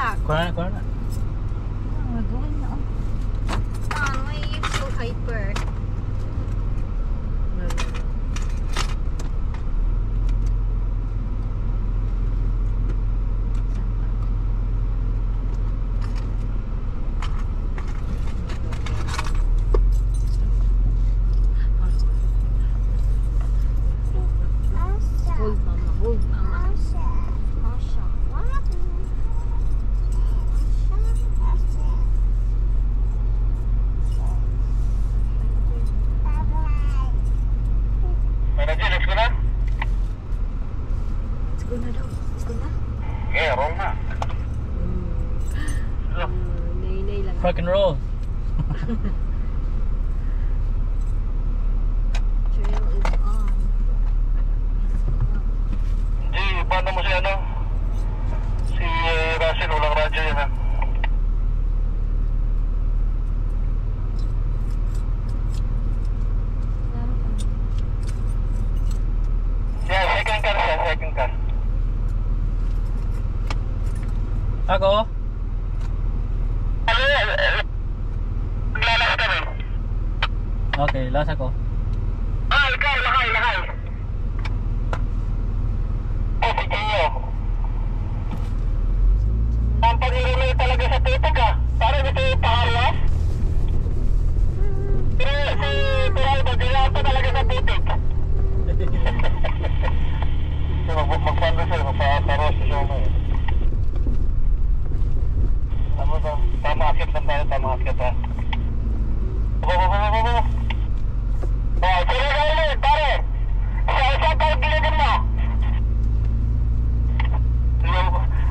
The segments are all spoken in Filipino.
back. Kuha na. Magawin na. Why are you so hyper? Hold mama, hold mama. Asha, what? Manager, let's go na? Let's go na daw. Let's go na. Okay, roll na. Nay-nay lang. Rock and roll. Trail is on. Hindi, paano mo si ano? Si Russell, walang radyo yun ha? Yeah, second car siya, second car. Ako? Lalas kami. Okay, last ako. Lakay. Si Gio. Ang pag-irimay talaga sa titig ha. Para dito yung paharwas. Pero si Turaldo, dinata talaga sa titig. Magpanda siya, magpaparos siya mo eh. Ano to? Tama akit lang tayo, tama akit ha. Oh, sino na ulit, pare? Isa pag-gilidin mo.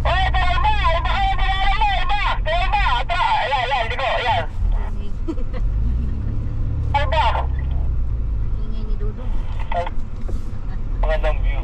Oy, tayo ba? Iba kayo dinala mo, iba! Tayo ba? Atra! Ayan, ligo, ayan. Tayo ba? Ingay ni Dudong. Magandang view.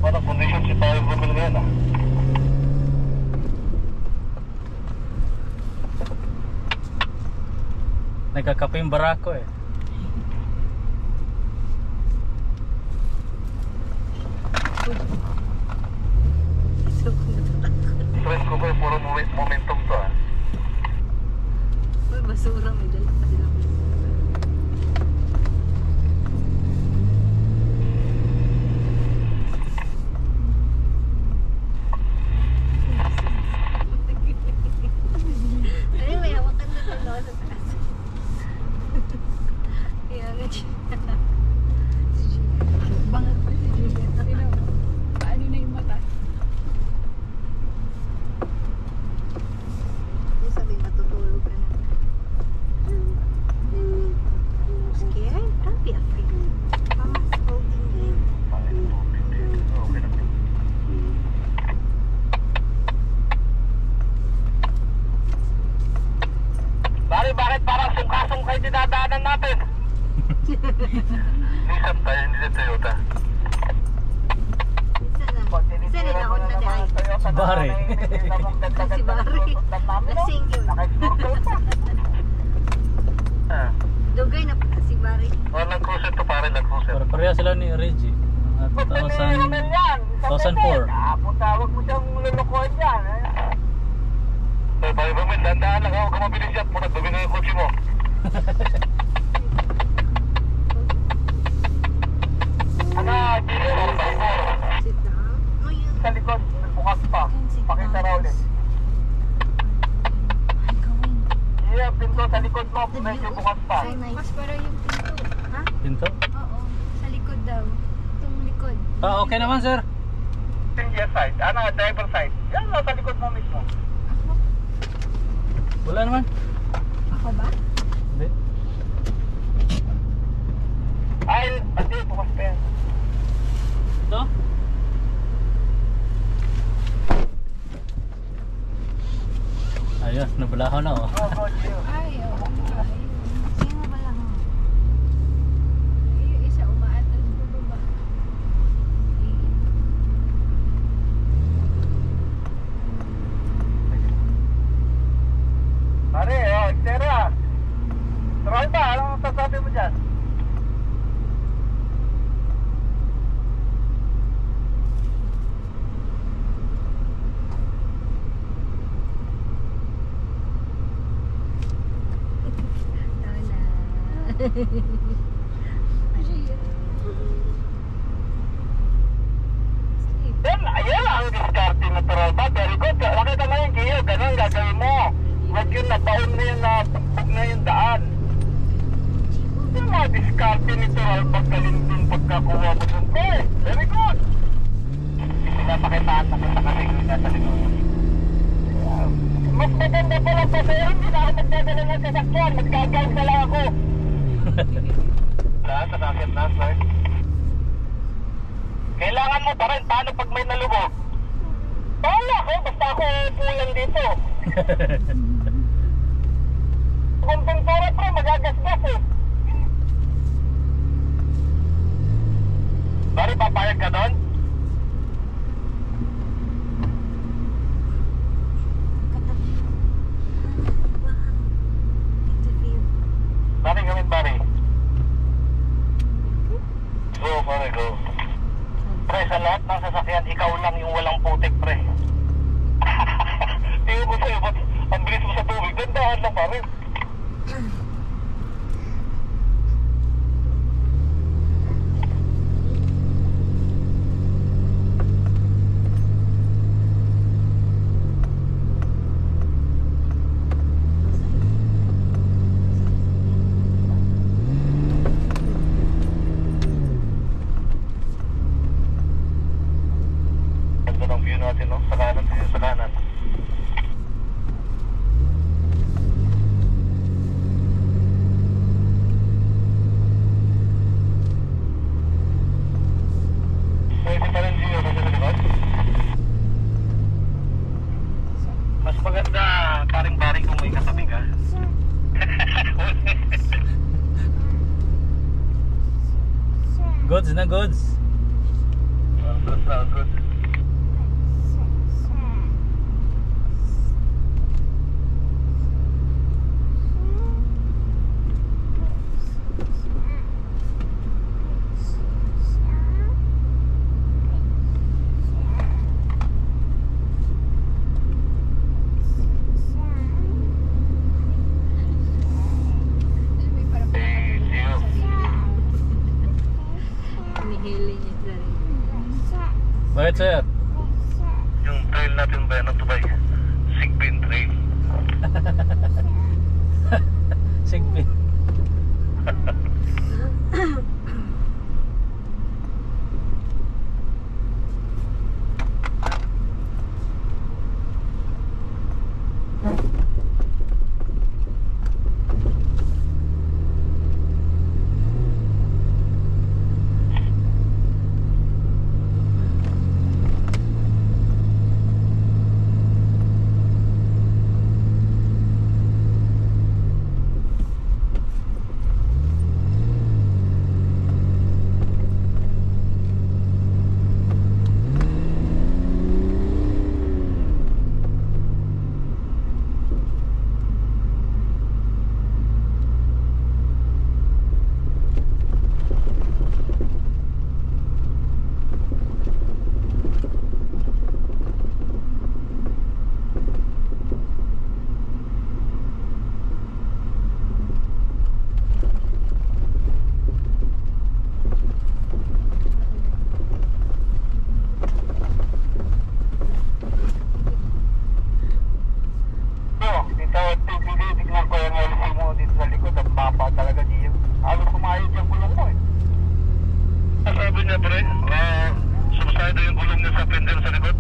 Parang condition si Tayo Bumil ngayon ah. Nagkakape yung barako eh. Stress ko ba, puro momentum to ah. Uy, basura. May dala pa sila. Ay, may hawakan na dalawa sa taas. Kaya nga siya. Bangat pa si Juliet. Paano na yung mata? Yung sabi matutulog ka na. Scared? Don't be afraid. Mama's holding you. Okay na. Bari, bakit parang sungka-sungkay dinadaanan natin? Nissan tayo, hindi sa Toyota. Isa na ako na di ay. Si Barry. Si Barry. Lasing yun. Dugay na pala si Barry. Walang cruiser to pare, nag-cruiser. Pareha sila ni Reggie. Mga 2004. Punta, huwag mo siyang lulukuhan dyan. So, Barry Bumil, dandaan lang ako, kumabilis yan. Punta, dumi na yung kotse mo. Ano, Gino, Sit down. Oh, yun. sa likod, nagbukas pa. Pakita raw ulit. I'm going. Yeah, pinto sa likod mo, medyo bukas pa. So nice. Mas para yung pinto. Ha? Pinto? Oo. Sa likod daw. Itong likod. Ah, okay naman sir. Passenger side, ano, driver side. Yan, sa likod mo mismo. Wala naman. Ako ba? Hindi. Ay, hindi, bukas pa yan. Ito? Ayun, nabalaho na oh. Go, go, Gio. Ay, oo nga. Ayun. Sino ba lang? Ayun, isa umaatal sa baba. Ayan ang diskarte natural ba? Very good. Nakita mo yung Gio, ganun gagawin mo. Huwag yung nabaon na yun, nabugbog na yung daan. Yung mga diskarte natural pagkaling din pagkakuha mo dun ko eh. Very good. Pinapakitaan na kita kasi yung nasa likod. Mas maganda pa lang pa sa'yo, hindi na ako magdadala ng sasakyan. Magkagaw na lang ako. Wala, sasakyan na, sir. Kailangan mo pa rin, paano pag may nalubog? Wala ko, basta ako pulang dito. Kung pintura pre, magagasgas eh. Bari, papayag ka doon? Bari, gamit bari. Go, bari, go. Pre, sa lahat ng sasakyan, ikaw lang yung walang putik, pre. Tingin ko sa'yo, ba't ang bilis mo sa tubig? Dandahan lang, pare. Natin, no? Sa kanan, sa kanan. Pwede pa rin Gio kasi sa likod. Mas maganda paring-paring kung may katabi ka. Goods na goods. Good na, good. Bakit sir? Yung trail natin ba yan, Tubay? Sigbin Trail. Sigbin. Sumasayad yung gulong niya sa fender sa likod.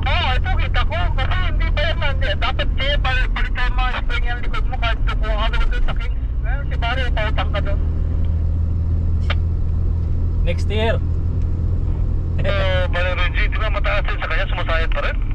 Oo, ito kita ko. Kasi hindi pa yan man. Dapat siya, balitan mo ang spring yung likod mo kahit tukuha ka doon sa Kings. Si Barry, pautang ka doon. Next year. Barry Reggie, di ba mataas din sa kanya? Sumasayad pa rin?